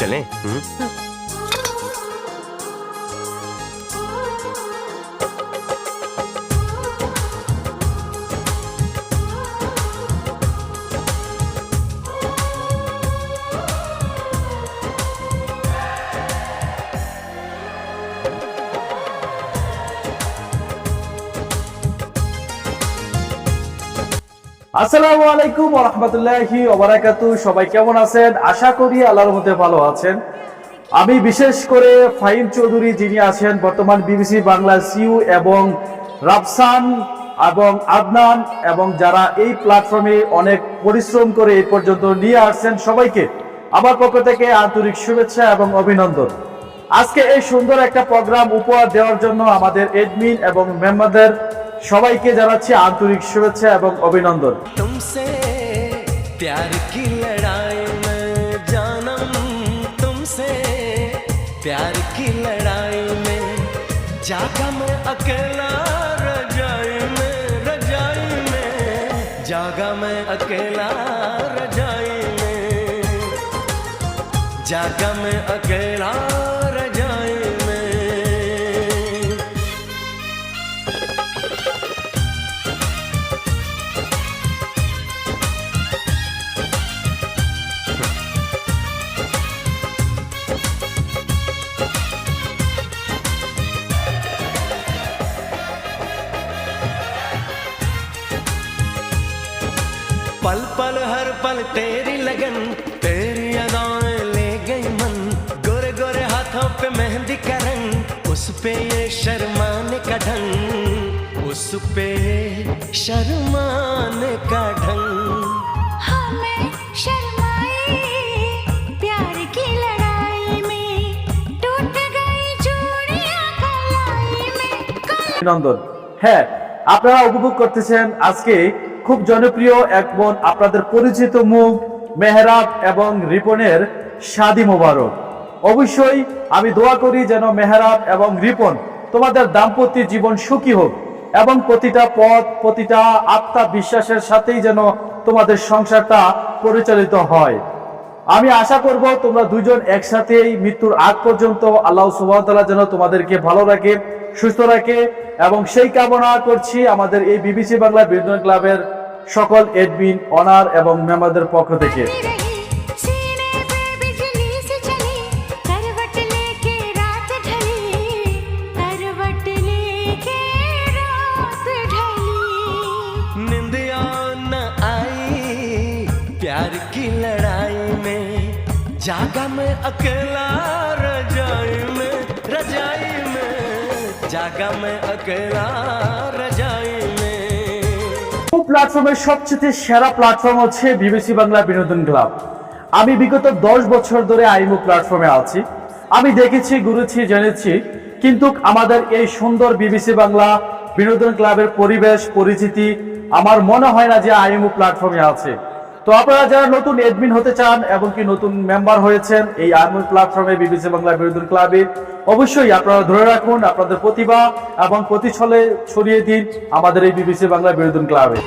चलें? আসসালামু আলাইকুম ওয়া রাহমাতুল্লাহি ওয়া বারাকাতুহু। সবাই কেমন আছেন? আশা করি আল্লাহর মধ্যে ভালো আছেন। আমি বিশেষ করে ফাহিম চৌধুরী যিনি আছেন বর্তমান বিবিসি বাংলা সিইও এবং রাফসান এবং আদনান এবং যারা এই প্ল্যাটফর্মে অনেক পরিশ্রম করে এই পর্যন্ত নিয়ে আসছেন, সবাইকে আমার পক্ষ থেকে আন্তরিক শুভেচ্ছা এবং অভিনন্দন। আজকে এই সুন্দর একটা প্রোগ্রাম উপহার দেওয়ার জন্য আমাদের এডমিন এবং মেম্বারদের সবাইকে জানাচ্ছি আন্তরিক শুভেচ্ছা এবং অভিনন্দন। तुमसे प्यार की लड़ाई में जानम, तुमसे प्यार की लड़ाई में जागा मैं अकेला रजाई में, रजाई में जागा मैं अकेला रजाई में, जागा मैं अकेला रजाई में। पल पल हर पल तेरी लगन, तेरी अदाएं ले गई मन, गोरे गोरे हाथों पे मेहंदी का रंग, उस पे ये शर्माने का ढंग, उस पे शर्माने का ढंग। हमें शर्माए प्यार की लड़ाई में, टूट गई चूड़ियां कलाई में। অভিনন্দন। হ্যাঁ, আপনারা উপভোগ করতেছেন আজকে খুব জনপ্রিয় এক বোন, আপনাদের পরিচিত মুখ মেহরাব এবং রিপনের শাদী মোবারক। অবশ্যই আমি দোয়া করি যেন মেহরাব এবং রিপন তোমাদের দাম্পত্য জীবন সুখী হোক এবং প্রতিটা পথ প্রতিটা আত্মবিশ্বাসের সাথেই যেন তোমাদের সংসারটা পরিচালিত হয়। আমি আশা করব তোমরা দুজন একসাথেই মৃত্যুর আগ পর্যন্ত আল্লাহ সুবহানাহু ওয়া তাআলা যেন তোমাদেরকে ভালো রাখে, সুস্থ রাখে, এবং সেই কামনা করছি আমাদের এই বিবিসি বাংলা বিনোদন ক্লাবের সকল এডমিন, অনার এবং মেম্বারদের পক্ষ থেকে। सीने पे बिजली से चली करवट लेके रात ढली, करवट लेके रात ढली। निंदिया न आई प्यार की लड़ाई में, जागा मैं अकेला रजाई में, रजाई में जागा मैं अकेला रजाई में। প্ল্যাটফর্মের সবচেয়ে সেরা প্ল্যাটফর্ম হচ্ছে বিবিসি বাংলা বিনোদন ক্লাব। আমি বিগত 10 বছর ধরে আইমু প্ল্যাটফর্মে আছি। আমি দেখেছি, ঘুরেছি, জেনেছি, কিন্তু আমাদের এই সুন্দর বিবিসি বাংলা বিনোদন ক্লাবের পরিবেশ পরিচিতি আমার মনে হয় না যে আইমু প্ল্যাটফর্মে আছে। তো আপনারা যারা নতুন এডমিন হতে চান এবং কি নতুন মেম্বার হয়েছেন এই আইমু প্ল্যাটফর্মে বিবিসি বাংলা বিনোদন ক্লাবে, অবশ্যই আপনারা ধরে রাখুন আপনাদের প্রতিভা এবং প্রতিচ্ছলে ছড়িয়ে দিন আমাদের এই বিবিসি বাংলা বিনোদন ক্লাবে।